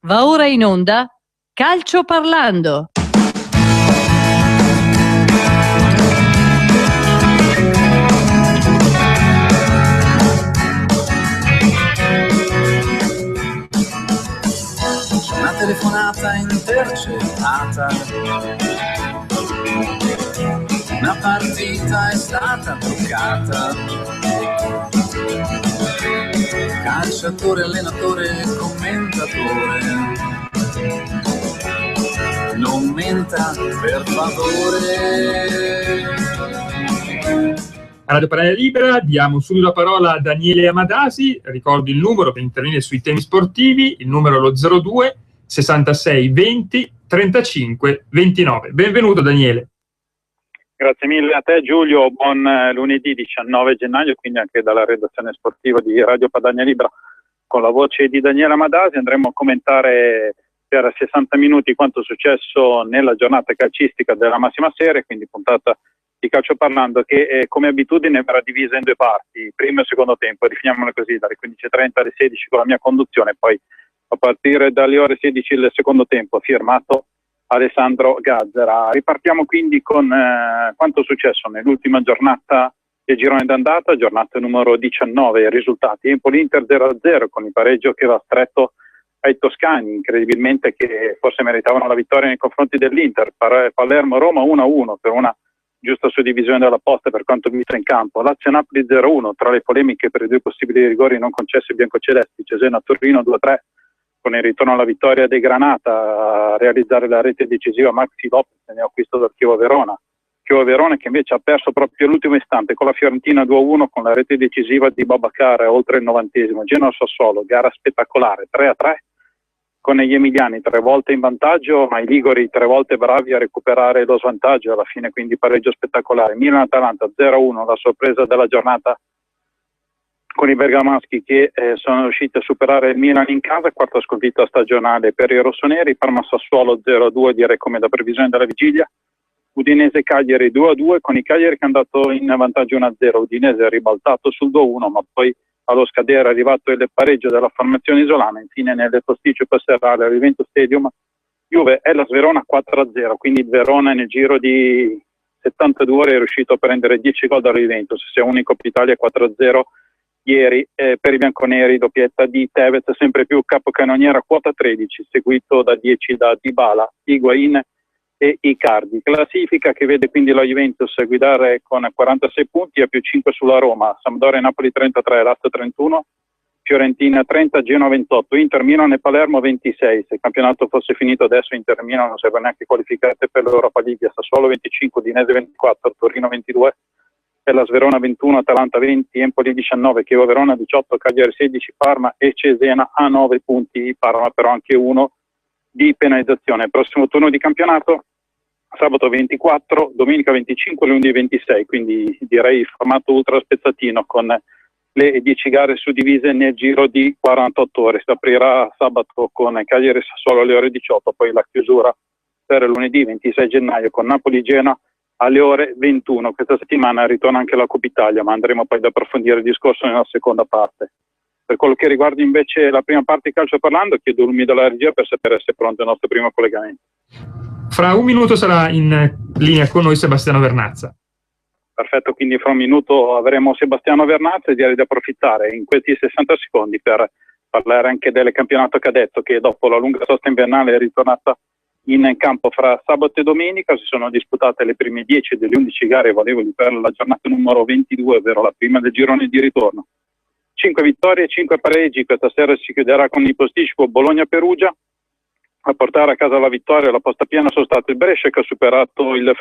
Va ora in onda Calcio Parlando. Una telefonata intercettata, una partita è stata bloccata. Calciatore, allenatore, commentatore, non menta per favore. A Radio Padania Libera diamo subito la parola a Daniele Amadasi. Ricordo il numero per intervenire sui temi sportivi, il numero è lo 02 66 20 35 29. Benvenuto Daniele. Grazie mille a te Giulio, buon lunedì 19 gennaio, quindi anche dalla redazione sportiva di Radio Padania Libera con la voce di Daniele Amadasi. Andremo a commentare per 60 minuti quanto è successo nella giornata calcistica della massima serie, quindi puntata di Calcio Parlando che come abitudine verrà divisa in due parti, primo e secondo tempo, definiamolo così, dalle 15:30 alle 16 con la mia conduzione, poi a partire dalle ore 16 il secondo tempo firmato Alessandro Gazzera. Ripartiamo quindi con quanto è successo nell'ultima giornata del girone d'andata, giornata numero 19, risultati: Empoli-Inter 0-0 con il pareggio che va stretto ai toscani, incredibilmente, che forse meritavano la vittoria nei confronti dell'Inter. Palermo-Roma 1-1 per una giusta suddivisione della posta per quanto visto in campo. Lazio-Napoli 0-1, tra le polemiche per i due possibili rigori non concessi ai biancocelesti. Cesena-Torino 2-3 con il ritorno alla vittoria dei Granata, a realizzare la rete decisiva Maxi Lopez ne acquisto dal Chievo Verona che invece ha perso proprio all'ultimo istante con la Fiorentina 2-1 con la rete decisiva di Babacar oltre il 90esimo. Genoa-Sassuolo, gara spettacolare 3-3 con gli emiliani 3 volte in vantaggio, ma i liguri 3 volte bravi a recuperare lo svantaggio, alla fine quindi pareggio spettacolare. Milan-Atalanta 0-1, la sorpresa della giornata con i bergamaschi che sono riusciti a superare il Milan in casa, quarta sconfitta stagionale per i rossoneri. Parma-Sassuolo 0-2, direi come da previsione della vigilia. Udinese-Cagliari 2-2 con i Cagliari che è andato in vantaggio 1-0, Udinese è ribaltato sul 2-1, ma poi allo scadere è arrivato il pareggio della formazione isolana. Infine nel posticipo serale al Juventus Stadium Juve e la Verona 4-0, quindi il Verona nel giro di 72 ore è riuscito a prendere 10 gol dalla Juventus, sia unico Italia 4-0 ieri per i bianconeri, doppietta di Tevez, sempre più capocannoniera, quota 13, seguito da 10 da Dybala, Higuain e Icardi. Classifica che vede quindi la Juventus guidare con 46 punti a più 5 sulla Roma, Sampdoria e Napoli 33, Lazio 31, Fiorentina 30, Genoa 28, Inter, Milan e Palermo 26. Se il campionato fosse finito adesso Inter e Milan non sarebbero neanche qualificate per l'Europa League. Sassuolo 25, Udinese 24, Torino 22, Hellas Verona 21, Atalanta 20, Empoli 19, Chievo Verona 18, Cagliari 16, Parma e Cesena a 9 punti, Parma però anche uno di penalizzazione. Prossimo turno di campionato sabato 24, domenica 25, lunedì 26, quindi direi formato ultra spezzatino con le 10 gare suddivise nel giro di 48 ore. Si aprirà sabato con Cagliari Sassuolo alle ore 18, poi la chiusura per lunedì 26 gennaio con Napoli-Genoa alle ore 21. Questa settimana ritorna anche la Coppa Italia, ma andremo poi ad approfondire il discorso nella seconda parte. Per quello che riguarda invece la prima parte di Calcio Parlando, chiedo l'umido alla regia per sapere se è pronto il nostro primo collegamento. Fra un minuto sarà in linea con noi Sebastiano Vernazza. Perfetto, quindi fra un minuto avremo Sebastiano Vernazza e direi di approfittare in questi 60 secondi per parlare anche del campionato cadetto che dopo la lunga sosta invernale è ritornata in campo. Fra sabato e domenica si sono disputate le prime 10 delle 11 gare valevoli per la giornata numero 22, ovvero la prima del girone di ritorno. 5 vittorie e 5 pareggi, questa sera si chiuderà con il posticipo Bologna-Perugia. A portare a casa la vittoria e la posta piena sono stato il Brescia che ha superato il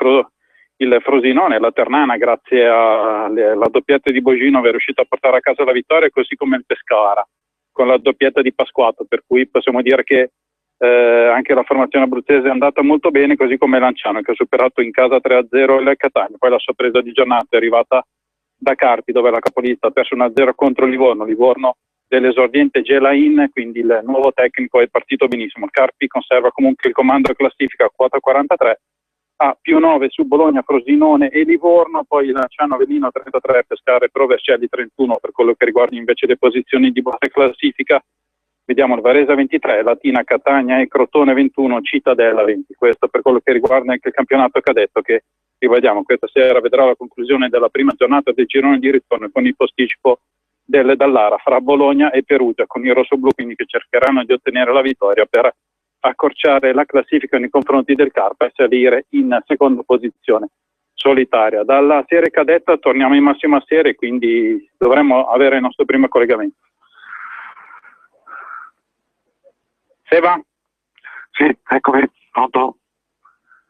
Frosinone, la Ternana, grazie alla doppietta di Bogino è riuscito a portare a casa la vittoria, così come il Pescara con la doppietta di Pasquato, per cui possiamo dire che anche la formazione abruzzese è andata molto bene, così come Lanciano che ha superato in casa 3-0 il Catania. Poi la sorpresa di giornata è arrivata da Carpi, dove la capolista ha perso 1-0 contro Livorno dell'esordiente Gelain, quindi il nuovo tecnico è partito benissimo. Carpi conserva comunque il comando a classifica a quota 43, a più 9 su Bologna, Frosinone e Livorno, poi Lanciano, Avellino 33, Pescara e Pro Vercelli 31. Per quello che riguarda invece le posizioni di bassa classifica, vediamo il Varese 23, Latina Catania e Crotone 21, Cittadella 20. Questo per quello che riguarda anche il campionato cadetto, che rivediamo questa sera vedrà la conclusione della prima giornata del girone di ritorno con il posticipo del Dallara fra Bologna e Perugia con i rossoblù, quindi che cercheranno di ottenere la vittoria per accorciare la classifica nei confronti del Carpa e salire in seconda posizione solitaria. Dalla serie cadetta torniamo in massima serie, quindi dovremmo avere il nostro primo collegamento. Seba? Sì, eccomi, pronto?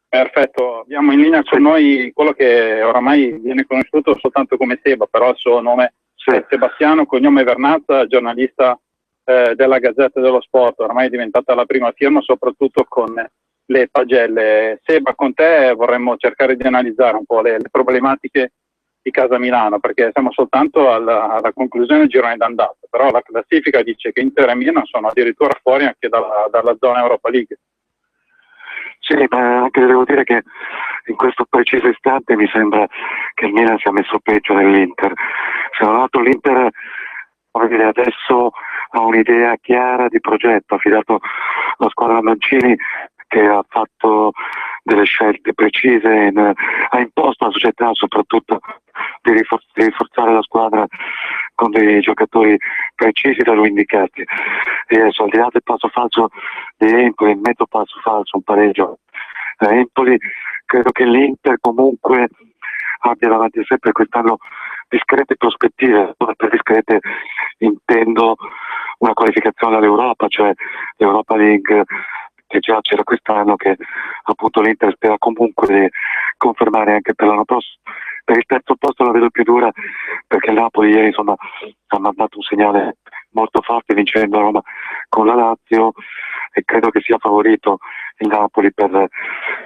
Perfetto, abbiamo in linea con noi quello che oramai viene conosciuto soltanto come Seba, però il suo nome è Sebastiano, cognome Vernazza, giornalista della Gazzetta dello Sport, oramai è diventata la prima firma soprattutto con le pagelle. Seba, con te vorremmo cercare di analizzare un po' le problematiche di Casa Milano, perché siamo soltanto alla conclusione del girone d'andata, però la classifica dice che Inter e Milan sono addirittura fuori anche dalla zona Europa League. Sì, ma anche devo dire che in questo preciso istante mi sembra che il Milan sia messo peggio dell'Inter. Se non altro l'Inter, come dire, adesso ha un'idea chiara di progetto, ha affidato la squadra Mancini che ha fatto delle scelte precise, ha imposto alla società soprattutto di rinforzare la squadra con dei giocatori precisi da lui indicati. E adesso, al di là del passo falso di Empoli, il mezzo passo falso, un pareggio a Empoli, credo che l'Inter comunque abbia davanti a sé per quest'anno discrete prospettive. Per discrete intendo una qualificazione all'Europa, cioè l'Europa League, che già c'era quest'anno, che appunto l'Inter spera comunque di confermare anche per l'anno prossimo. Per il terzo posto la vedo più dura, perché il Napoli ieri insomma ha mandato un segnale molto forte vincendo a Roma con la Lazio, e credo che sia favorito il Napoli per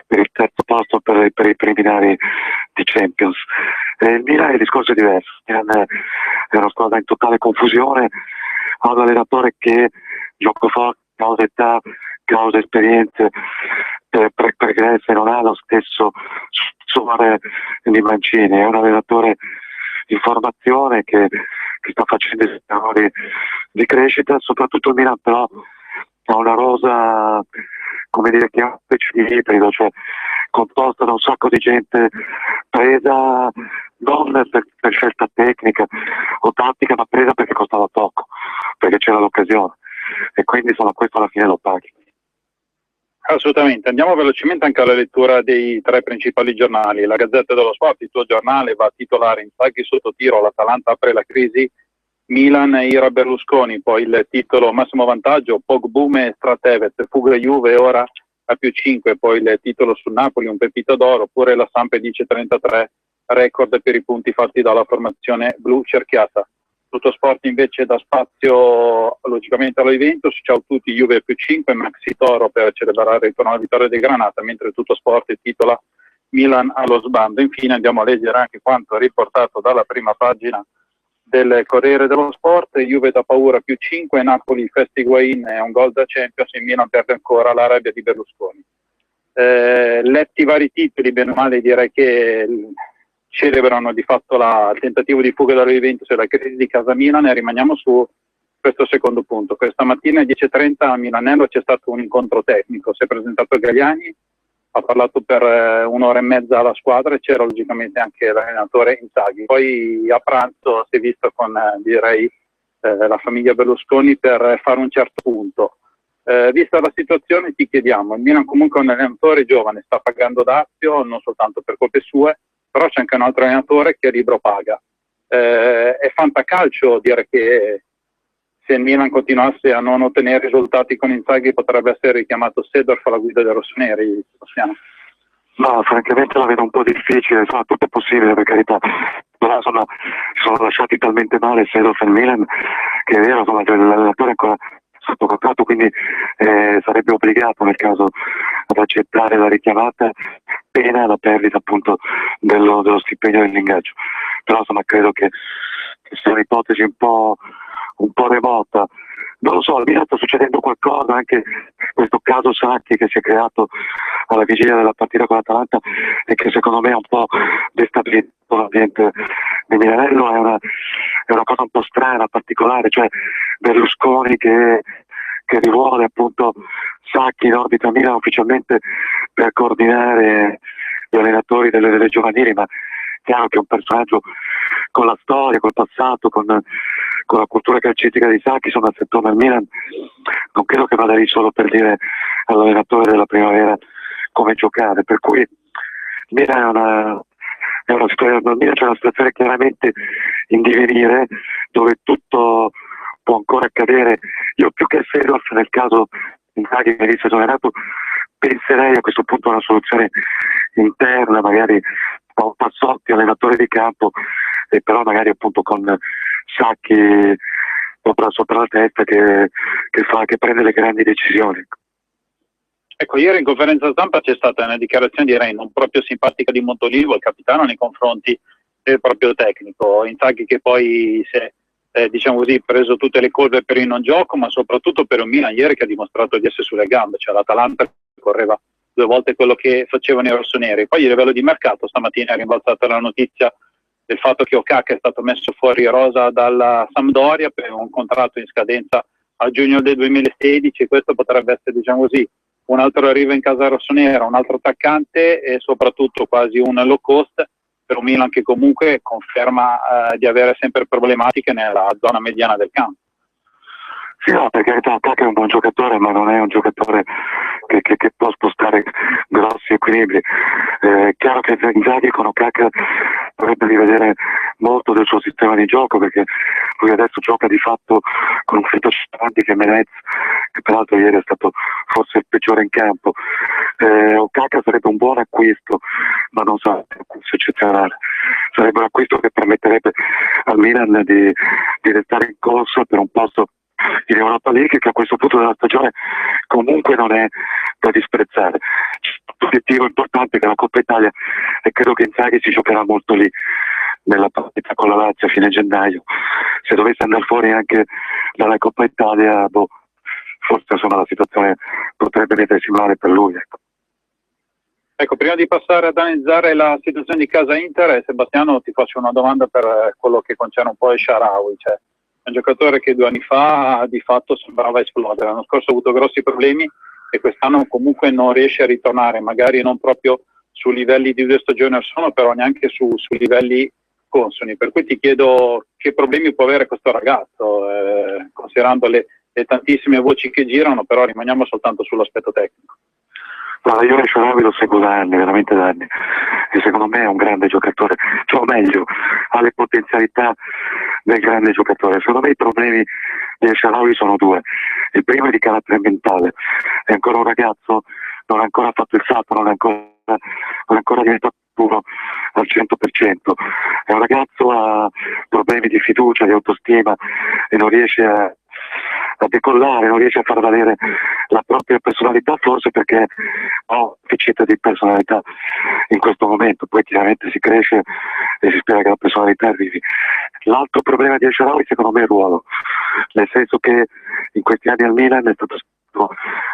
il terzo posto, per i preliminari di Champions. Il Milan il discorso è diverso. Il Milan è una squadra in totale confusione, ha un allenatore che gioco forte, causa età, causa esperienze pregresse, non ha lo stesso suore di Mancini, è un allenatore in formazione che sta facendo i lavori di crescita. Soprattutto il Milan però ha una rosa, come dire, che è una specie di ibrido, cioè composta da un sacco di gente presa non per scelta tecnica o tattica, ma presa perché costava poco, perché c'era l'occasione, e quindi insomma questo alla fine lo paghi. Assolutamente, andiamo velocemente anche alla lettura dei tre principali giornali. La Gazzetta dello Sport, il tuo giornale, va a titolare Inzaghi sotto tiro, l'Atalanta apre la crisi, Milan ira Berlusconi, poi il titolo massimo vantaggio, Pogbume Stratevez, fuga Juve ora a +5, poi il titolo sul Napoli, un pepito d'oro, oppure la Samp dice 33, record per i punti fatti dalla formazione blu cerchiata. Tutto Sport invece dà spazio logicamente alla Juventus, ciao tutti, Juve +5, Maxi Toro per celebrare il ritorno alla vittoria di Granata, mentre Tutto Sport titola Milan allo sbando. Infine andiamo a leggere anche quanto riportato dalla prima pagina del Corriere dello Sport. Juve da paura +5, Napoli Festi Higuain è un gol da Champions, e Milan perde ancora la rabbia di Berlusconi. Letti vari titoli, bene o male direi che celebrano di fatto il tentativo di fuga dalla Juventus e la crisi di Casa Milan, e rimaniamo su questo secondo punto. Questa mattina alle 10:30 a Milanello c'è stato un incontro tecnico, si è presentato Galliani, ha parlato per un'ora e mezza alla squadra e c'era logicamente anche l'allenatore Inzaghi. Poi a pranzo si è visto con direi la famiglia Berlusconi per fare un certo punto. Vista la situazione ti chiediamo, il Milan comunque è un allenatore giovane, sta pagando dazio non soltanto per colpe sue, però c'è anche un altro allenatore che a libro paga. È fantacalcio dire che se il Milan continuasse a non ottenere risultati con Inzaghi potrebbe essere richiamato Seedorf alla guida dei rossoneri, Sebastiano? No, francamente la vedo un po' difficile, insomma tutto è possibile per carità, però insomma sono lasciati talmente male Seedorf e il Milan che è vero, insomma l'allenatore è ancora sotto contratto, quindi sarebbe obbligato nel caso ad accettare la richiamata, pena la perdita appunto dello stipendio dell'ingaggio. Però insomma credo che sia un'ipotesi un po' remota. Non lo so, al Milan sta succedendo qualcosa, anche questo caso Sacchi che si è creato alla vigilia della partita con l'Atalanta e che secondo me ha un po' destabilizzato l'ambiente di Milanello. È una cosa un po' strana, particolare, cioè Berlusconi che che rivuole appunto Sacchi in orbita Milan ufficialmente per coordinare gli allenatori delle giovanili, ma chiaro che è un personaggio con la storia, col passato, con la cultura calcistica di Sacchi, insomma, se torna al Milan non credo che vada lì solo per dire all'allenatore della primavera come giocare, per cui Milan è una situazione, Milan c'è una situazione chiaramente in divenire dove tutto può ancora accadere. Io più che Seedorf nel caso Inzaghi venisse esonerato penserei a questo punto a una soluzione interna, magari un Passotti allenatore di campo, e però magari appunto con Sacchi sopra la testa che prende le grandi decisioni. Ecco, ieri in conferenza stampa c'è stata una dichiarazione, direi non proprio simpatica, di Montolivo, il capitano, nei confronti del proprio tecnico Inzaghi, che poi si è diciamo così preso tutte le colpe per il non gioco, ma soprattutto per un Milan ieri che ha dimostrato di essere sulle gambe, cioè l'Atalanta correva 2 volte quello che facevano i rossoneri. Poi a livello di mercato stamattina è rimbalzata la notizia del fatto che Okaka è stato messo fuori rosa dalla Sampdoria per un contratto in scadenza a giugno del 2016, e questo potrebbe essere, diciamo così, un altro arrivo in casa rossonera, un altro attaccante e soprattutto quasi un low cost per un Milan che comunque conferma di avere sempre problematiche nella zona mediana del campo. Sì, no, perché Okaka è un buon giocatore, ma non è un giocatore che può spostare grossi equilibri. È chiaro che Inzaghi con Okaka dovrebbe rivedere molto del suo sistema di gioco, perché lui adesso gioca di fatto con un centravanti che è Menez, che peraltro ieri è stato forse il peggiore in campo. Okaka sarebbe un buon acquisto, ma non sarebbe un acquisto eccezionale. Sarebbe un acquisto che permetterebbe al Milan di restare in corsa per un posto in Europa League, che a questo punto della stagione comunque non è da disprezzare. Un obiettivo importante che è la Coppa Italia, e credo che Inzaghi si giocherà molto lì nella partita con la Lazio a fine gennaio. Se dovesse andare fuori anche dalla Coppa Italia, forse insomma la situazione potrebbe mettersi male per lui. Ecco, prima di passare ad analizzare la situazione di casa Inter, Sebastiano, ti faccio una domanda per quello che concerne un po' il Shaarawy. Cioè, un giocatore che 2 anni fa di fatto sembrava esplodere, l'anno scorso ha avuto grossi problemi e quest'anno comunque non riesce a ritornare, magari non proprio su livelli di 2 stagioni or sono, però neanche su livelli consoni, per cui ti chiedo che problemi può avere questo ragazzo, considerando le tantissime voci che girano, però rimaniamo soltanto sull'aspetto tecnico. Guarda, io Shaarawy lo seguo da anni, veramente da anni, e secondo me è un grande giocatore, cioè o meglio, ha le potenzialità del grande giocatore. Secondo me i problemi di Shaarawy sono 2. Il primo è di carattere mentale, è ancora un ragazzo, non ha ancora fatto il salto, non è ancora diventato puro al 100%. È un ragazzo, ha problemi di fiducia, di autostima e non riesce a decollare, non riesce a far valere la propria personalità, forse perché ha un deficit di personalità in questo momento. Poi chiaramente si cresce e si spera che la personalità arrivi. L'altro problema di Shaarawy secondo me è il ruolo, nel senso che in questi anni al Milan è stato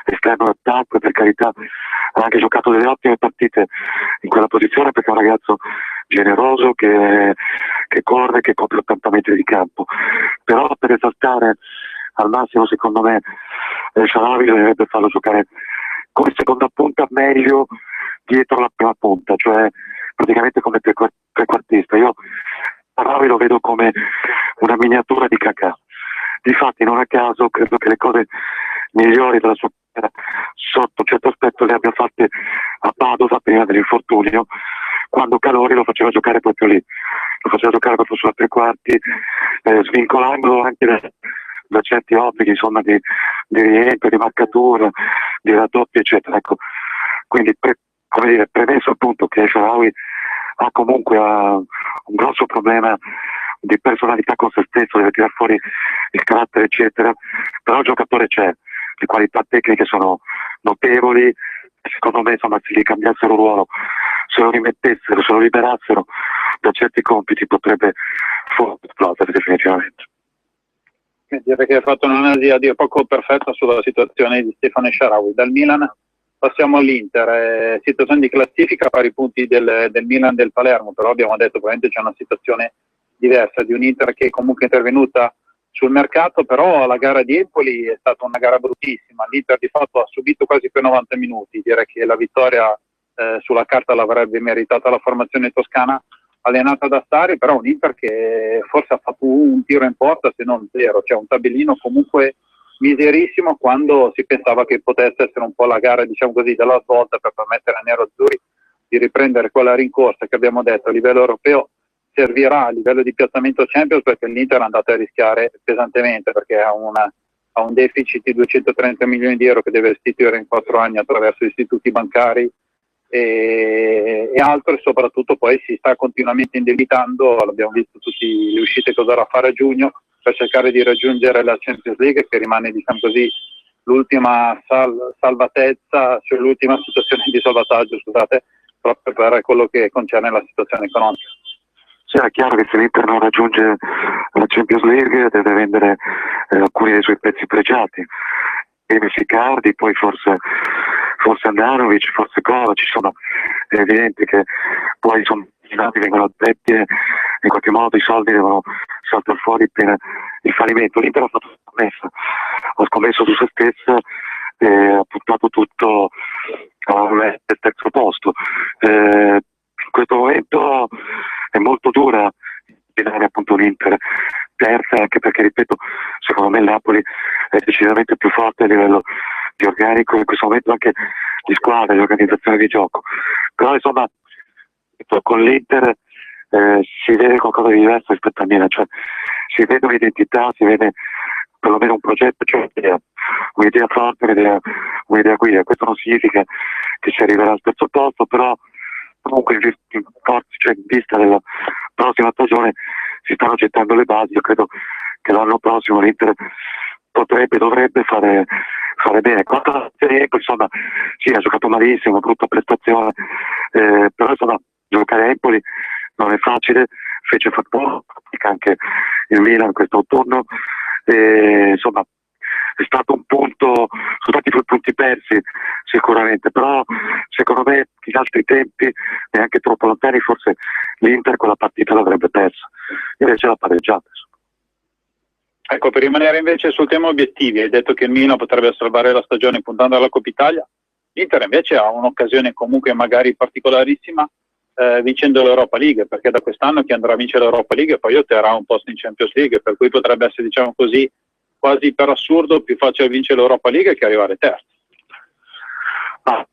esterno d'attacco e per carità ha anche giocato delle ottime partite in quella posizione, perché è un ragazzo generoso che corre, che copre 80 metri di campo, però per esaltare al massimo secondo me Shaarawy dovrebbe farlo giocare come seconda punta, meglio dietro la prima punta, cioè praticamente come trequartista. Io Shaarawy lo vedo come una miniatura di Kaká. Difatti non a caso credo che le cose migliori della sua carriera sotto un certo aspetto le abbia fatte a Padova prima dell'infortunio, quando Calori lo faceva giocare proprio lì, lo faceva giocare proprio sulla tre quarti, svincolandolo anche da certi obblighi, insomma, di rientro, di marcatura, di raddoppio, eccetera. Ecco, quindi premesso appunto che Shaarawy ha comunque un grosso problema di personalità con se stesso, deve tirare fuori il carattere, eccetera, però il giocatore c'è, le qualità tecniche sono notevoli, e secondo me insomma se gli cambiassero il ruolo, se lo rimettessero, se lo liberassero da certi compiti, potrebbe esplodere definitivamente. Direi che hai fatto un'analisi a dir poco perfetta sulla situazione di Stefano Shaarawy. Dal Milan passiamo all'Inter, situazione di classifica a pari punti del Milan del Palermo, però abbiamo detto probabilmente c'è una situazione diversa di un Inter che comunque è intervenuta sul mercato, però la gara di Empoli è stata una gara bruttissima. L'Inter di fatto ha subito quasi per 90 minuti, direi che la vittoria sulla carta l'avrebbe meritata la formazione toscana allenata da Sarri, però un Inter che forse ha fatto un tiro in porta se non zero, cioè un tabellino comunque miserissimo, quando si pensava che potesse essere un po' la gara, diciamo così, della svolta per permettere ai nerazzurri di riprendere quella rincorsa che abbiamo detto a livello europeo servirà a livello di piazzamento Champions, perché l'Inter è andata a rischiare pesantemente, perché ha un deficit di 230 milioni di euro che deve restituire in 4 anni attraverso istituti bancari e altro, e soprattutto poi si sta continuamente indebitando. L'abbiamo visto tutte le uscite che dovrà fare a giugno per cercare di raggiungere la Champions League, che rimane, diciamo così, l'ultima salvatezza, cioè l'ultima situazione di salvataggio, scusate, proprio per quello che concerne la situazione economica. Sì, è chiaro che se l'Inter non raggiunge la Champions League deve vendere alcuni dei suoi pezzi pregiati, Icardi, poi forse Andanovic, forse Kovac. È evidente che poi i nati vengono a treppie, in qualche modo i soldi devono saltare fuori per il fallimento. L'Inter ha fatto ha scommesso su se stessa e ha puntato tutto al terzo posto. In questo momento è molto dura vedere appunto l'Inter terza, anche perché, ripeto, secondo me il Napoli è decisamente più forte a livello di organico in questo momento, anche di squadra, di organizzazione di gioco. Però insomma con l'Inter si vede qualcosa di diverso rispetto al Milan, cioè si vede un'identità, si vede perlomeno un progetto, cioè un'idea forte, un'idea guida. Questo non significa che si arriverà al terzo posto, però comunque in vista della prossima stagione si stanno gettando le basi. Io credo che l'anno prossimo l'Inter dovrebbe fare bene. Quanto tempo, insomma, sì, ha giocato malissimo, brutta prestazione, però insomma giocare a Empoli non è facile, fece fattore anche il Milan quest'autunno, insomma è stato un punto, sono stati due punti persi sicuramente, però secondo me in altri tempi, neanche troppo lontani, forse l'Inter quella partita l'avrebbe persa, invece l'ha pareggiata. Ecco, per rimanere invece sul tema obiettivi, hai detto che il Milan potrebbe salvare la stagione puntando alla Coppa Italia. L'Inter invece ha un'occasione comunque magari particolarissima vincendo l'Europa League, perché da quest'anno chi andrà a vincere l'Europa League poi otterrà un posto in Champions League, per cui potrebbe essere, diciamo così, quasi per assurdo più facile vincere l'Europa League che arrivare terzo. No,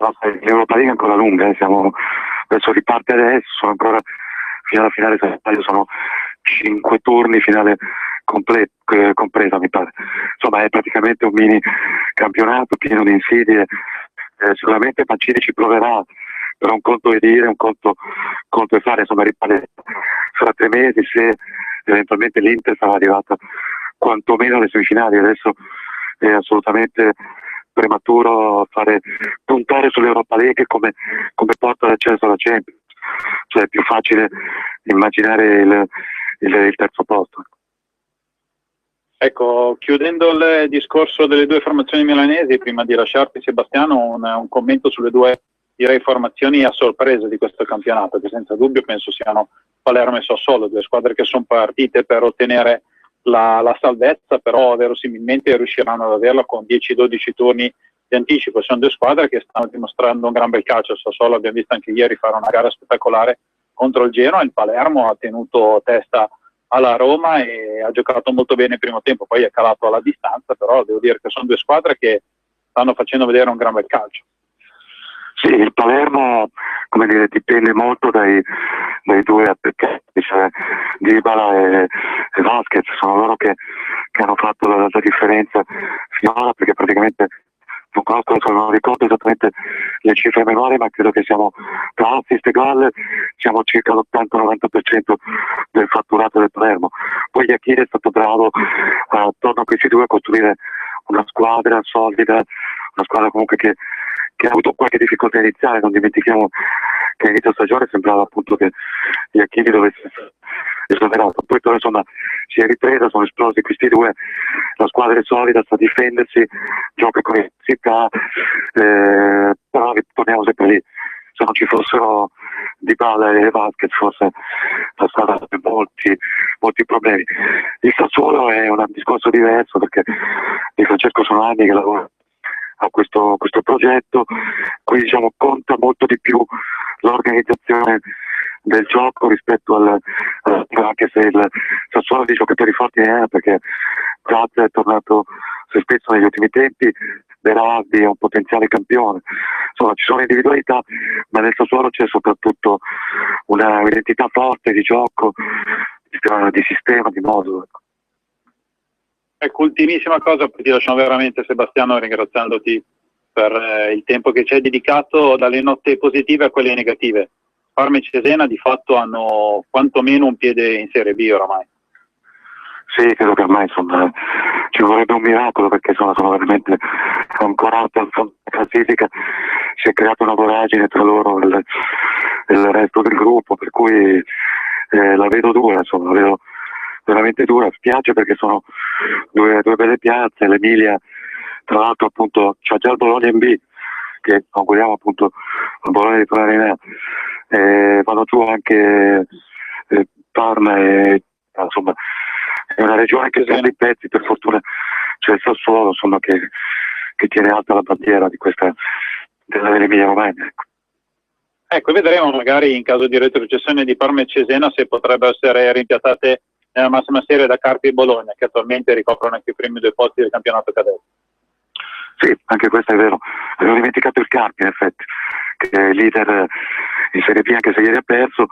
l'Europa League è ancora lunga, adesso riparte adesso, sono ancora fino alla finale, sono 5 turni, finale compresa mi pare. Insomma è praticamente un mini campionato pieno di insidie. Sicuramente Mancini ci proverà, però un conto è dire, un conto è fare. Insomma riparte fra 3 mesi se eventualmente l'Inter sarà arrivata quantomeno alle semifinali. Adesso è assolutamente prematuro puntare sull'Europa League come porta d'accesso alla Champions, cioè è più facile immaginare il terzo posto. Ecco, chiudendo il discorso delle due formazioni milanesi, prima di lasciarti Sebastiano, un commento sulle due, direi, formazioni a sorpresa di questo campionato, che senza dubbio penso siano Palermo e Sassuolo, due squadre che sono partite per ottenere la salvezza, però verosimilmente riusciranno ad averla con 10-12 turni di anticipo. Sono due squadre che stanno dimostrando un gran bel calcio. Il Sassuolo abbiamo visto anche ieri fare una gara spettacolare contro il Genoa, il Palermo ha tenuto testa alla Roma e ha giocato molto bene il primo tempo, poi è calato alla distanza, però devo dire che sono due squadre che stanno facendo vedere un gran bel calcio. Sì, il Palermo, come dire, dipende molto dai due attaccanti, cioè Dybala e Vasquez, sono loro che hanno fatto la differenza finora, perché praticamente non ricordo esattamente le cifre a memoria, ma credo che siamo tra assist e gol siamo circa l'80-90% del fatturato del Palermo. Poi Iachini è stato bravo attorno a questi due a costruire una squadra solida, una squadra comunque che ha avuto qualche difficoltà iniziale. Non dimentichiamo che all'inizio stagione sembrava appunto che Iachini dovesse essere esonerato, poi però insomma si è ripresa, sono esplosi questi due, la squadra è solida, sa difendersi, gioca con intensità, però torniamo sempre lì, se non ci fossero Dybala e Vasquez forse la strada ha molti problemi. Il Sassuolo è un discorso diverso, perché Di Francesco sono anni che lavora a questo progetto, qui diciamo conta molto di più l'organizzazione del gioco rispetto anche se il Sassuolo di giocatori forti ne ha, perché Grazia è tornato se spesso negli ultimi tempi, Berardi è un potenziale campione, insomma ci sono individualità, ma nel Sassuolo c'è soprattutto un'identità forte di gioco, di sistema, di modulo. Ecco, ultimissima cosa, poi ti lasciamo veramente, Sebastiano, ringraziandoti per il tempo che ci hai dedicato, dalle note positive a quelle negative. Parma e Cesena di fatto hanno quantomeno un piede in Serie B oramai. Sì, credo che ormai insomma ci vorrebbe un miracolo, perché sono veramente ancorate al fondo della classifica, si è creata una voragine tra loro e il resto del gruppo, per cui la vedo dura, insomma, la vedo veramente dura. Spiace perché sono due belle piazze, l'Emilia tra l'altro appunto c'ha già il Bologna in B, che auguriamo appunto al Bologna di tornare in A, vanno giù anche Parma e insomma è una regione che prende i pezzi, per fortuna c'è il Sassuolo insomma che tiene alta la bandiera di questa dell'Emilia Romagna. Ecco, vedremo magari in caso di retrocessione di Parma e Cesena se potrebbero essere rimpiazzate nella massima serie da Carpi e Bologna, che attualmente ricoprono anche i primi 2 posti del campionato cadetto. Sì, anche questo è vero. Avevo dimenticato il Carpi, in effetti, che è leader in Serie B, anche se ieri ha perso.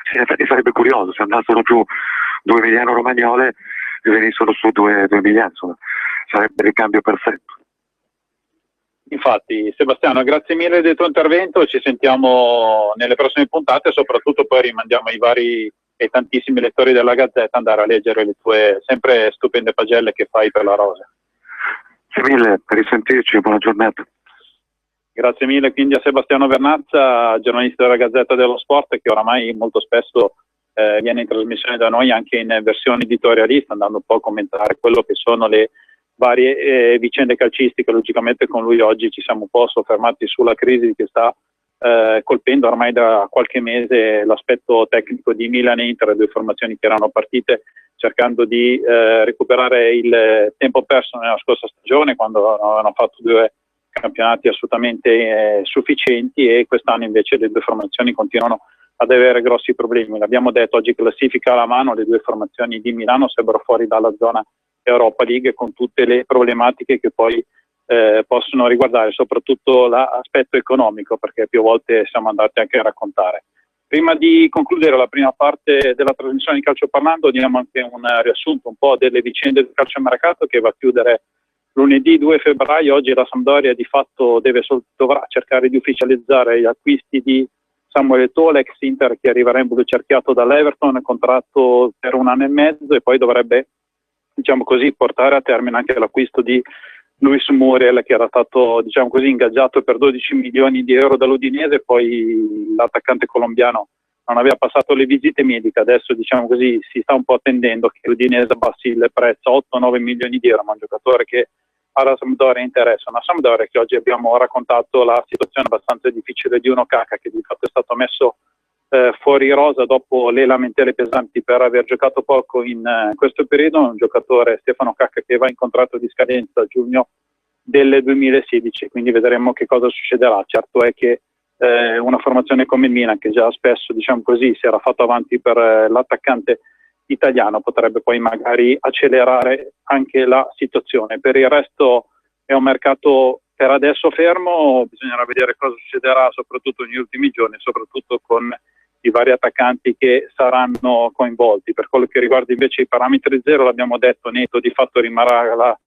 Sì, in effetti sarebbe curioso se andassero giù 2 Emiliano Romagnole e venissero su 2 Emiliano, insomma, sarebbe il ricambio perfetto. Infatti, Sebastiano, grazie mille del tuo intervento, ci sentiamo nelle prossime puntate e soprattutto poi rimandiamo ai vari e tantissimi lettori della Gazzetta andare a leggere le tue sempre stupende pagelle che fai per la Rosa. Grazie mille, per risentirci, buona giornata. Grazie mille quindi a Sebastiano Vernazza, giornalista della Gazzetta dello Sport, che oramai molto spesso viene in trasmissione da noi anche in versione editorialista, andando un po' a commentare quello che sono le varie vicende calcistiche. Logicamente con lui oggi ci siamo un po' soffermati sulla crisi che sta colpendo ormai da qualche mese l'aspetto tecnico di Milan e Inter, 2 formazioni che erano partite cercando di recuperare il tempo perso nella scorsa stagione, quando avevano fatto 2 campionati assolutamente sufficienti, e quest'anno invece le 2 formazioni continuano ad avere grossi problemi. L'abbiamo detto, oggi classifica alla mano, le 2 formazioni di Milano sarebbero fuori dalla zona Europa League, con tutte le problematiche che poi possono riguardare soprattutto l'aspetto economico, perché più volte siamo andati anche a raccontare. Prima di concludere la prima parte della trasmissione di Calcio Parlando, diamo anche un riassunto un po' delle vicende del calciomercato che va a chiudere lunedì 2 febbraio. Oggi la Sampdoria di fatto dovrà cercare di ufficializzare gli acquisti di Samuel Eto'o, ex Inter, che arriverà in blu cerchiato dall'Everton, contratto per 1 anno e mezzo, e poi dovrebbe, diciamo così, portare a termine anche l'acquisto di Luis Muriel, che era stato, diciamo così, ingaggiato per 12 milioni di euro dall'Udinese, poi l'attaccante colombiano non aveva passato le visite mediche. Adesso, diciamo così, si sta un po' attendendo che l'Udinese abbassi il prezzo a 8-9 milioni di euro, ma un giocatore che alla Sampdoria interessa. Una Sampdoria che oggi abbiamo raccontato la situazione abbastanza difficile di Uno Kaka, che di fatto è stato messo fuori rosa dopo le lamentele pesanti per aver giocato poco in questo periodo. Un giocatore, Stefano Kaka, che va in contratto di scadenza a giugno del 2016, quindi vedremo che cosa succederà. Certo è che una formazione come il Milan, che già spesso, diciamo così, si era fatto avanti per l'attaccante italiano, potrebbe poi magari accelerare anche la situazione. Per il resto è un mercato per adesso fermo, bisognerà vedere cosa succederà soprattutto negli ultimi giorni, soprattutto con i vari attaccanti che saranno coinvolti. Per quello che riguarda invece i parametri zero, l'abbiamo detto, Neto di fatto rimarrà la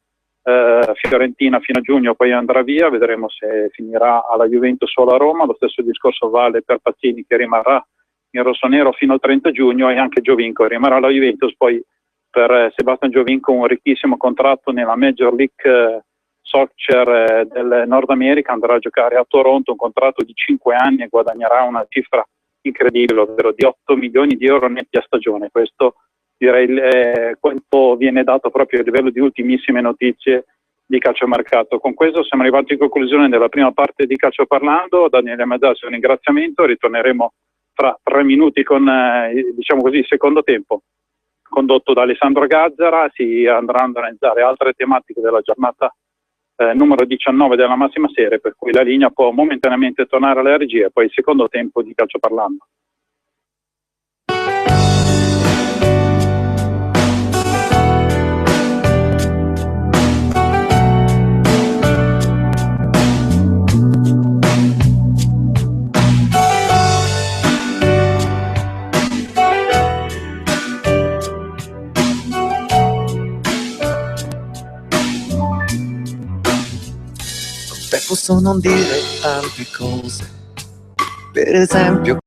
Fiorentina fino a giugno, poi andrà via, vedremo se finirà alla Juventus o alla Roma. Lo stesso discorso vale per Pazzini, che rimarrà in rossonero fino al 30 giugno, e anche Giovinco rimarrà alla Juventus. Poi per Sebastian Giovinco un ricchissimo contratto nella Major League Soccer del Nord America, andrà a giocare a Toronto, un contratto di 5 anni e guadagnerà una cifra incredibile, ovvero di 8 milioni di euro netti a stagione. Questo direi quanto viene dato proprio a livello di ultimissime notizie di calciomercato. Con questo siamo arrivati in conclusione della prima parte di Calcio Parlando. Daniele Madasi, un ringraziamento, ritorneremo fra 3 minuti con diciamo così, il secondo tempo condotto da Alessandro Gazzara. Si andranno a analizzare altre tematiche della giornata numero 19 della massima serie, per cui la linea può momentaneamente tornare alla regia e poi il secondo tempo di Calcio Parlando. Posso non dire tante cose, per esempio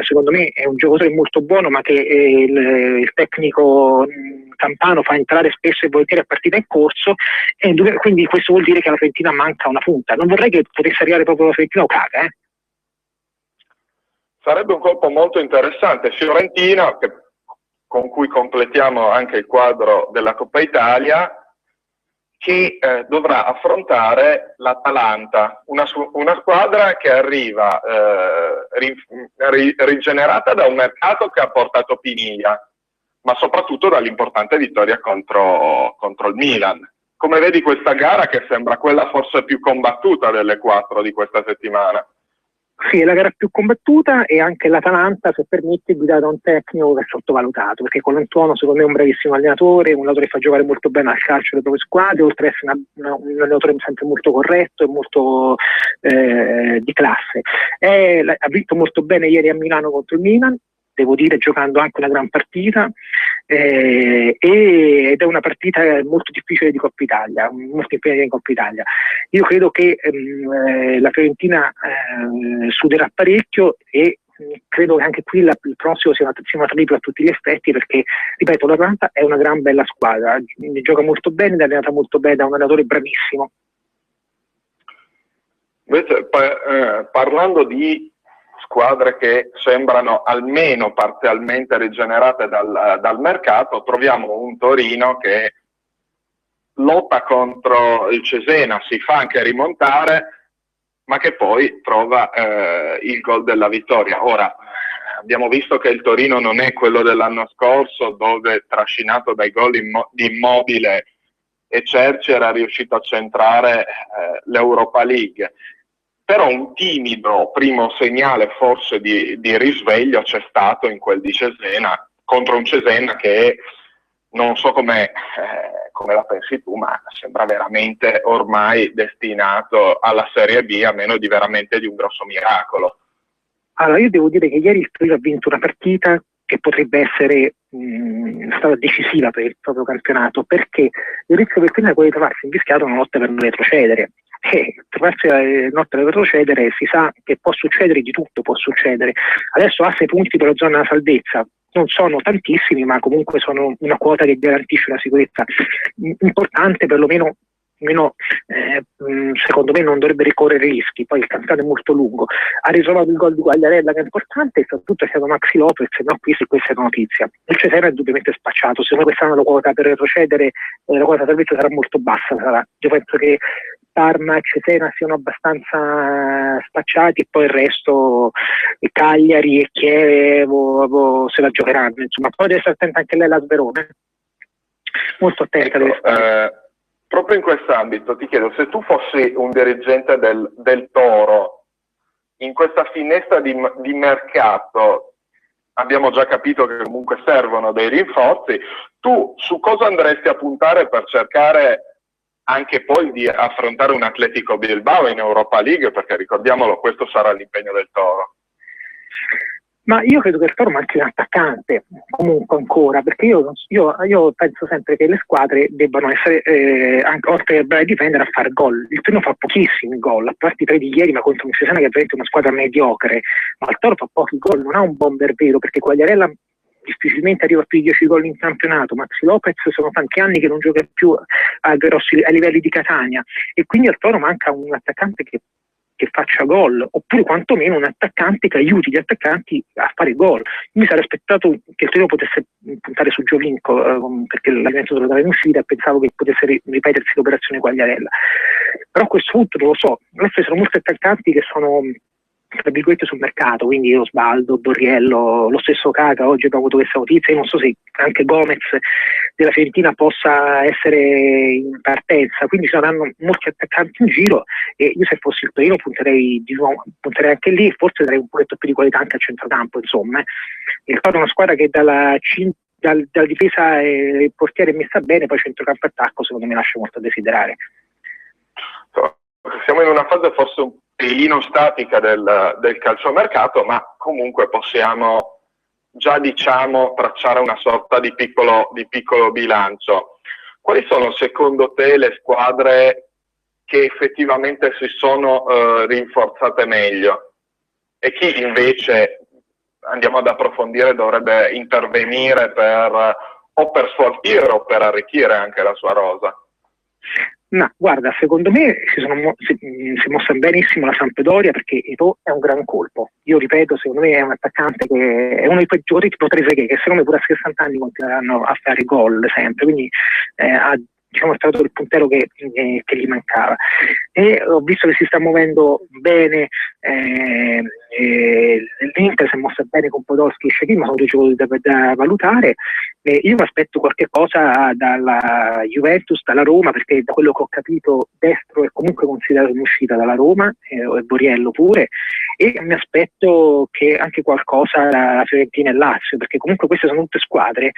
secondo me è un giocatore molto buono, ma che il tecnico Campano fa entrare spesso e volentieri a partita in corso, e quindi questo vuol dire che alla Fiorentina manca una punta. Non vorrei che potesse arrivare proprio la Fiorentina o Caga. Sarebbe un colpo molto interessante. Fiorentina, con cui completiamo anche il quadro della Coppa Italia, che dovrà affrontare l'Atalanta, una squadra che arriva rigenerata da un mercato che ha portato Piniglia, ma soprattutto dall'importante vittoria contro il Milan. Come vedi questa gara, che sembra quella forse più combattuta delle 4 di questa settimana? Sì, è la gara più combattuta, e anche l'Atalanta, se permette, è guidata da un tecnico che è sottovalutato, perché Colantuono secondo me è un bravissimo allenatore, un allenatore che fa giocare molto bene al calcio le proprie squadre, oltre ad essere un allenatore sempre molto corretto e molto di classe. Ha vinto molto bene ieri a Milano contro il Milan, devo dire, giocando anche una gran partita, ed è una partita molto difficile di Coppa Italia, molto impegnata in Coppa Italia. Io credo che la Fiorentina suderà parecchio, e credo che anche qui il prossimo sia una tripla a tutti gli effetti, perché, ripeto, l'Atalanta è una gran bella squadra, gioca molto bene, è allenata molto bene da un allenatore bravissimo. Invece, parlando di squadre che sembrano almeno parzialmente rigenerate dal mercato, troviamo un Torino che lotta contro il Cesena, si fa anche rimontare, ma che poi trova il gol della vittoria. Ora, abbiamo visto che il Torino non è quello dell'anno scorso, dove, trascinato dai gol di Immobile e Cerci, era riuscito a centrare l'Europa League. Però un timido primo segnale forse di risveglio c'è stato in quel di Cesena, contro un Cesena che non so come la pensi tu, ma sembra veramente ormai destinato alla Serie B, a meno di veramente di un grosso miracolo. Allora, io devo dire che ieri il Torino ha vinto una partita che potrebbe essere stata decisiva per il proprio campionato, perché il rischio per Torino è quello di trovarsi invischiato una lotta per non retrocedere. E trovarsi la lotta per retrocedere, si sa che può succedere, di tutto può succedere. Adesso ha 6 punti per la zona della salvezza, non sono tantissimi, ma comunque sono una quota che garantisce una sicurezza importante, perlomeno. Secondo me non dovrebbe ricorrere rischi, poi il campionato è molto lungo. Ha ritrovato il gol di Quagliarella, che è importante, e soprattutto è stato Maxi Lopez, no, questa è la notizia. Il Cesena è indubbiamente spacciato, secondo me quest'anno la quota per retrocedere, la quota salvezza sarà molto bassa. Io penso che Parma e Cesena siano abbastanza spacciati, e poi il resto, Cagliari e Chievo se la giocheranno, insomma. Poi deve stare attenta anche lei alla Sverone, molto attenta. Ecco, proprio in quest'ambito ti chiedo, se tu fossi un dirigente del Toro, in questa finestra di mercato, abbiamo già capito che comunque servono dei rinforzi, tu su cosa andresti a puntare per cercare anche poi di affrontare un Atletico Bilbao in Europa League, perché ricordiamolo, questo sarà l'impegno del Toro? Ma io credo che il Toro manchi un attaccante, comunque ancora, perché io penso sempre che le squadre debbano essere, anche oltre a difendere, a fare gol. Il Torino fa pochissimi gol, a parte i 3 di ieri, ma contro un Cesena che è veramente una squadra mediocre. Ma il Toro fa pochi gol, non ha un bomber vero, perché Quagliarella difficilmente arriva a più di 10 gol in campionato. Maxi Lopez sono tanti anni che non gioca più a livelli di Catania, e quindi al Toro manca un attaccante che faccia gol, oppure quantomeno un attaccante che aiuti gli attaccanti a fare gol. Mi sarei aspettato che il Torino potesse puntare su Giovinco, perché l'allenamento lo dava in uscita, e pensavo che potesse ripetersi l'operazione Quagliarella. Però a questo punto non lo so, ci sono molti attaccanti che sono, tra virgolette, sul mercato, quindi Osvaldo, Borriello, lo stesso Caga, oggi abbiamo avuto questa notizia. Io non so se anche Gomez della Fiorentina possa essere in partenza, quindi ci saranno molti attaccanti in giro, e io, se fossi il Torino, punterei anche lì, forse darei un pochetto più di qualità anche al centrocampo, insomma. Il Toro è una squadra che dalla difesa e il portiere è messa bene, poi centrocampo e attacco secondo me lascia molto a desiderare. Siamo in una fase forse un pelino statica del calciomercato, ma comunque possiamo già, tracciare una sorta di piccolo bilancio. Quali sono secondo te le squadre che effettivamente si sono rinforzate meglio, e chi invece andiamo ad approfondire, dovrebbe intervenire o per sfoltire o per arricchire anche la sua rosa? Ma guarda, secondo me si è mossa benissimo la Sampdoria, perché Eto'o è un gran colpo. Io ripeto, secondo me è un attaccante che è uno dei giocatori tipo Trezeguet, che secondo me pure a 60 anni continueranno a fare gol sempre, quindi ha stato il puntero che gli mancava. E ho visto che si sta muovendo bene, l'Inter si è mossa bene con Podolski e Shaqiri, ma sono due giocatori da valutare. Io mi aspetto qualche cosa dalla Juventus, dalla Roma, perché da quello che ho capito Destro è comunque considerato in uscita dalla Roma, e Borriello pure, e mi aspetto che anche qualcosa da Fiorentina e Lazio, perché comunque queste sono tutte squadre.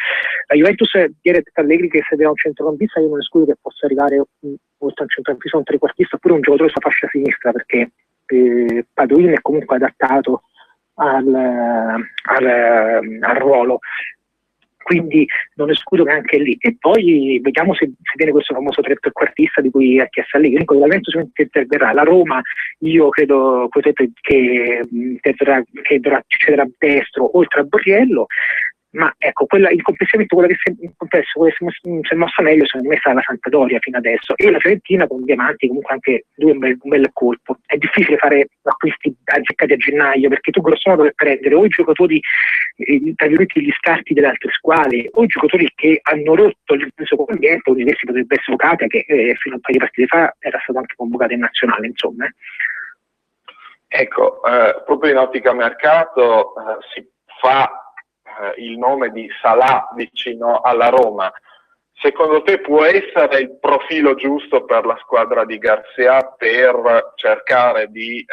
La Juventus, ieri ha detto Allegri che serviva un centrocampista, io non escludo che possa arrivare oltre a un centrocampista, un trequartista, oppure un giocatore sulla fascia sinistra, perché Padoin è comunque adattato al ruolo, quindi non escludo che anche lì. E poi vediamo se viene questo famoso trequartista di cui ha chiesto Allegri. Comunque la Juventus interverrà. La Roma, io credo che ci cederà Destro oltre a Borriello, ma ecco, il complessivamente quella che si è mossa meglio secondo me è stata la Sampdoria fino adesso, e la Fiorentina con Diamanti comunque anche lui un bel colpo. È difficile fare acquisti azzeccati a gennaio, perché tu grosso modo per prendere o i giocatori, tra virgolette, gli scarti delle altre squadre, o i giocatori che hanno rotto l'impreso con l'ambiente. Universi potrebbe essere Okata, che fino a un paio di partite fa era stato anche convocato in nazionale, insomma. Ecco, proprio in ottica mercato si fa il nome di Salah vicino alla Roma. Secondo te può essere il profilo giusto per la squadra di Garcia per cercare di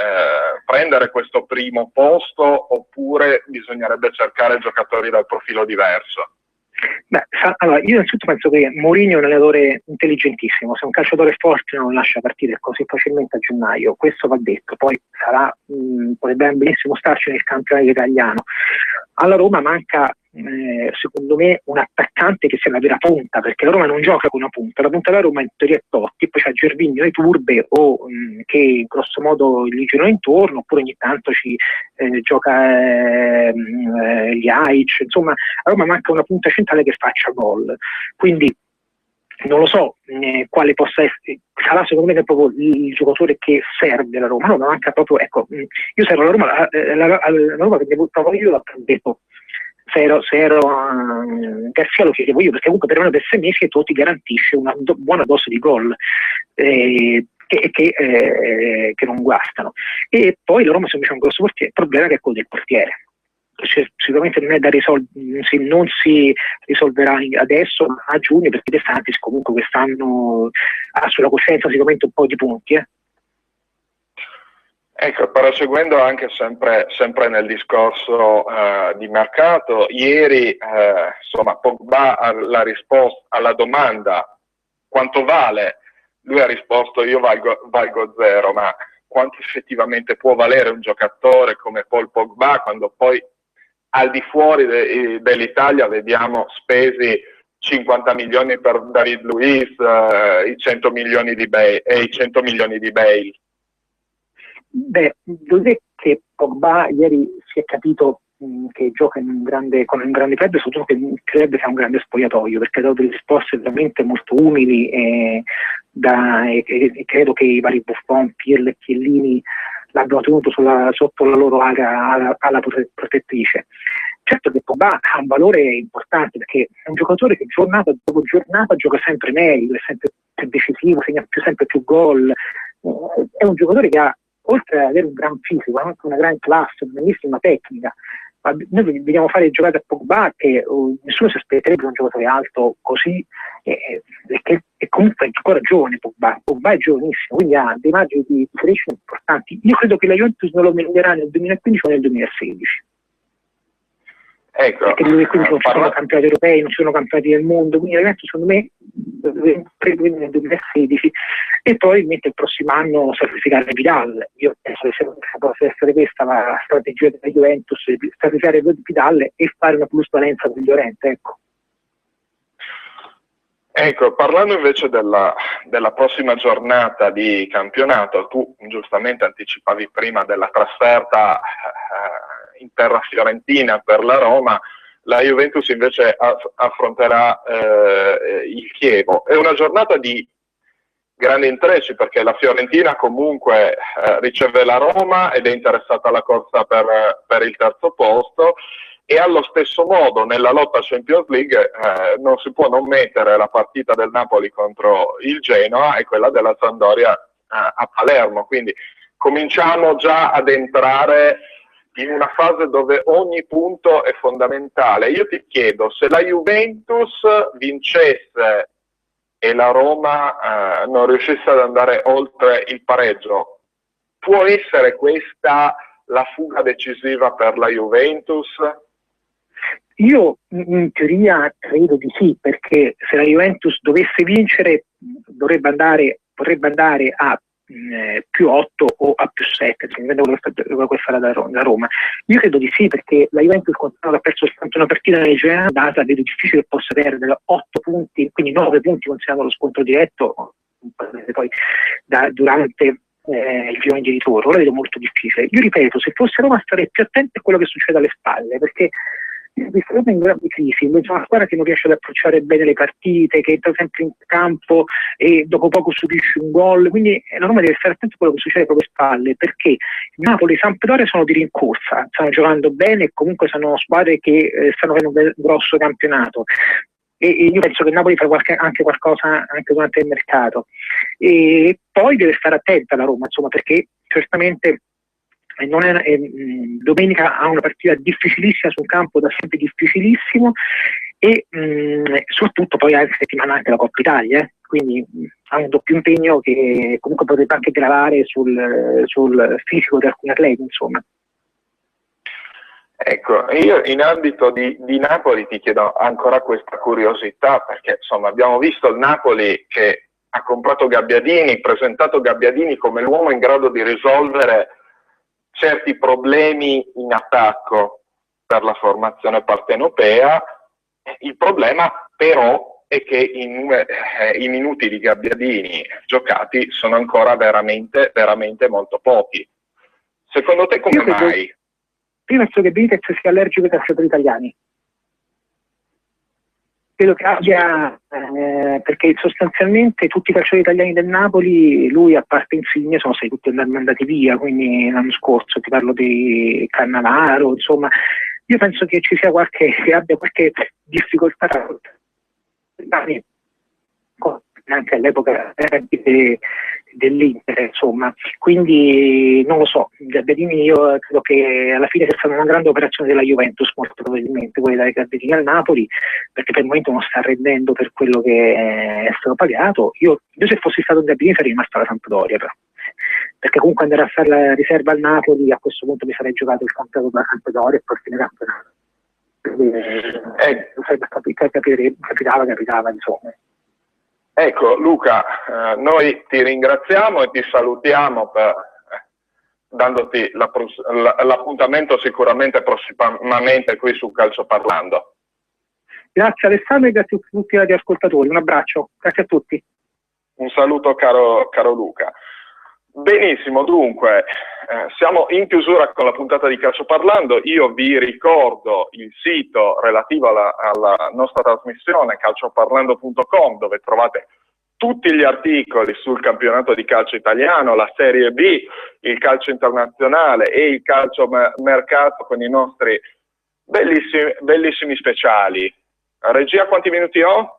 prendere questo primo posto, oppure bisognerebbe cercare giocatori dal profilo diverso? Beh, allora, io innanzitutto penso che Mourinho è un allenatore intelligentissimo. Se un calciatore forte non lascia partire così facilmente a gennaio, questo va detto. Poi potrebbe benissimo starci nel campionato italiano. Alla Roma manca, secondo me, un attaccante che sia la vera punta, perché la Roma non gioca con una punta. La punta della Roma in teoria è Totti, poi c'è Gervinho e Turbe, che grosso modo gli girano intorno, oppure ogni tanto ci gioca Ljajic. Insomma, a Roma manca una punta centrale che faccia gol. Quindi non lo so quale possa essere. Sarà secondo me che è proprio il giocatore che serve la Roma. No, ma manca proprio, ecco, io servo la Roma, la Roma che devo provare, io l'ho detto, se ero Garcia lo chiedevo io, perché comunque per una per 6 mesi tu ti garantisce una buona dose di gol che non guastano. E poi la Roma se invece ha un grosso problema che è quello del portiere. Sicuramente non è da non si risolverà adesso, ma a giugno, perché De Santis comunque quest'anno ha sulla coscienza sicuramente un po' di punti. Ecco, proseguendo anche sempre nel discorso di mercato, ieri insomma Pogba alla risposta alla domanda quanto vale, lui ha risposto io valgo 0, ma quanto effettivamente può valere un giocatore come Paul Pogba quando poi al di fuori dell'Italia vediamo spesi 50 milioni per David Luiz, i 100 milioni di Bale e i 100 milioni di Bale? Beh, devo dire che Pogba ieri si è capito che gioca con un grande club, soprattutto che il club sia un grande spogliatoio, perché ha dato delle risposte veramente molto umili e credo che i vari Buffon, Pirlo e Chiellini l'abbiano tenuto sotto la loro ala protettrice. Certo che Pogba ha un valore importante, perché è un giocatore che giornata dopo giornata gioca sempre meglio, è sempre più decisivo, segna sempre più gol. È un giocatore che ha, oltre ad avere un gran fisico, ha anche una gran classe, una bellissima tecnica. Ma noi vediamo fare giocate a Pogba che nessuno si aspetterebbe un giocatore alto così, e comunque è ancora giovane. Pogba è giovanissimo, quindi ha dei margini di crescita importanti. Io credo che la Juventus non lo meriterà nel 2015 o nel 2016. Ecco, perché nel 2015 non ci sono campionati europei, non ci sono campionati del mondo, quindi ragazzi secondo me nel 2016 e poi mette il prossimo anno sacrificare Vidal. Io penso che se possa essere questa la strategia della Juventus, sacrificare Vidal e fare una plusvalenza con Llorente, Ecco, parlando invece della prossima giornata di campionato, tu giustamente anticipavi prima della trasferta in terra fiorentina per la Roma, la Juventus invece affronterà il Chievo. È una giornata di grandi intrecci perché la Fiorentina comunque riceve la Roma ed è interessata alla corsa per il terzo posto, e allo stesso modo nella lotta Champions League non si può non mettere la partita del Napoli contro il Genoa e quella della Sampdoria a Palermo, quindi cominciamo già ad entrare in una fase dove ogni punto è fondamentale. Io ti chiedo, se la Juventus vincesse e la Roma non riuscisse ad andare oltre il pareggio, può essere questa la fuga decisiva per la Juventus? Io in teoria credo di sì, perché se la Juventus dovesse vincere potrebbe andare a più 8 o a più 7, dipende da quello che farà la Roma. Io credo di sì, perché la Juventus, quando ha perso soltanto una partita nel generale data, vedo difficile che possa perdere 8 punti, quindi 9 punti considerando lo scontro diretto poi durante il girone di ritorno. Lo vedo molto difficile. Io ripeto, se fosse Roma starei più attento a quello che succede alle spalle, perché questa Roma è in grande crisi, è una squadra che non riesce ad approcciare bene le partite, che entra sempre in campo e dopo poco subisce un gol, quindi la Roma deve stare attento a quello che succede proprio alle spalle, perché Napoli e Sampdoria sono di rincorsa, stanno giocando bene e comunque sono squadre che stanno facendo un grosso campionato, e io penso che Napoli fa anche qualcosa anche durante il mercato, e poi deve stare attenta la Roma, insomma, perché certamente domenica ha una partita difficilissima su un campo da sempre difficilissimo, e soprattutto poi ha in settimana anche la Coppa Italia, quindi ha un doppio impegno che comunque potrebbe anche gravare sul fisico di alcuni atleti, insomma. Ecco, io in ambito di Napoli ti chiedo ancora questa curiosità, perché insomma abbiamo visto il Napoli che ha comprato Gabbiadini, presentato Gabbiadini come l'uomo in grado di risolvere certi problemi in attacco per la formazione partenopea. Il problema però è che i minuti di Gabbiadini giocati sono ancora veramente, veramente molto pochi. Secondo te come mai? Io penso che Benitez sia allergico ai calciatori italiani. Credo che abbia, perché sostanzialmente tutti i calciatori italiani del Napoli, lui a parte Insigne, sono stati tutti mandati via, quindi l'anno scorso ti parlo di Cannavaro, insomma, io penso che ci sia che abbia qualche difficoltà anche all'epoca dell'Inter, insomma, quindi non lo so. Gabbiadini, io credo che alla fine sia stata una grande operazione della Juventus, molto probabilmente quella di Gabbiadini al Napoli, perché per il momento non sta rendendo per quello che è stato pagato. Io se fossi stato Gabbiadini sarei rimasto alla Sampdoria, però, perché comunque andare a fare la riserva al Napoli, a questo punto mi sarei giocato il campionato della Sampdoria e poi fine campionato. Capitava, insomma. Ecco Luca, noi ti ringraziamo e ti salutiamo dandoti l'appuntamento sicuramente prossimamente qui su Calcio Parlando. Grazie Alessandro e grazie a tutti gli ascoltatori, un abbraccio, grazie a tutti. Un saluto caro Luca. Benissimo, dunque siamo in chiusura con la puntata di Calcio Parlando. Io vi ricordo il sito relativo alla nostra trasmissione calcioparlando.com, dove trovate tutti gli articoli sul campionato di calcio italiano, la Serie B, il calcio internazionale e il calcio mercato con i nostri bellissimi speciali. Regia, quanti minuti ho?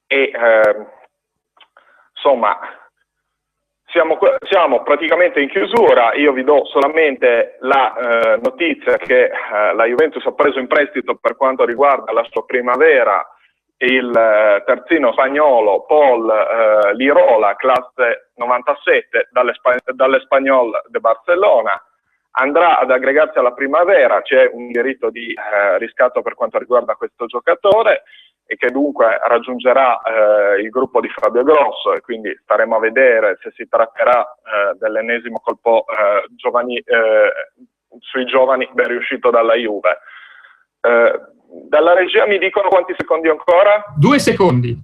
E insomma siamo praticamente in chiusura. Io vi do solamente la notizia che la Juventus ha preso in prestito per quanto riguarda la sua primavera il terzino spagnolo Paul Lirola, classe 97 dall'Espanyol de Barcellona. Andrà ad aggregarsi alla primavera, c'è un diritto di riscatto per quanto riguarda questo giocatore, e che dunque raggiungerà il gruppo di Fabio Grosso, e quindi staremo a vedere se si tratterà dell'ennesimo colpo sui giovani ben riuscito dalla Juve. Dalla regia mi dicono quanti secondi ancora? 2 secondi.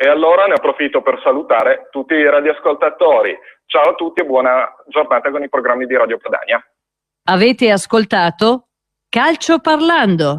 E allora ne approfitto per salutare tutti i radioascoltatori. Ciao a tutti e buona giornata con i programmi di Radio Padania. Avete ascoltato Calcio Parlando.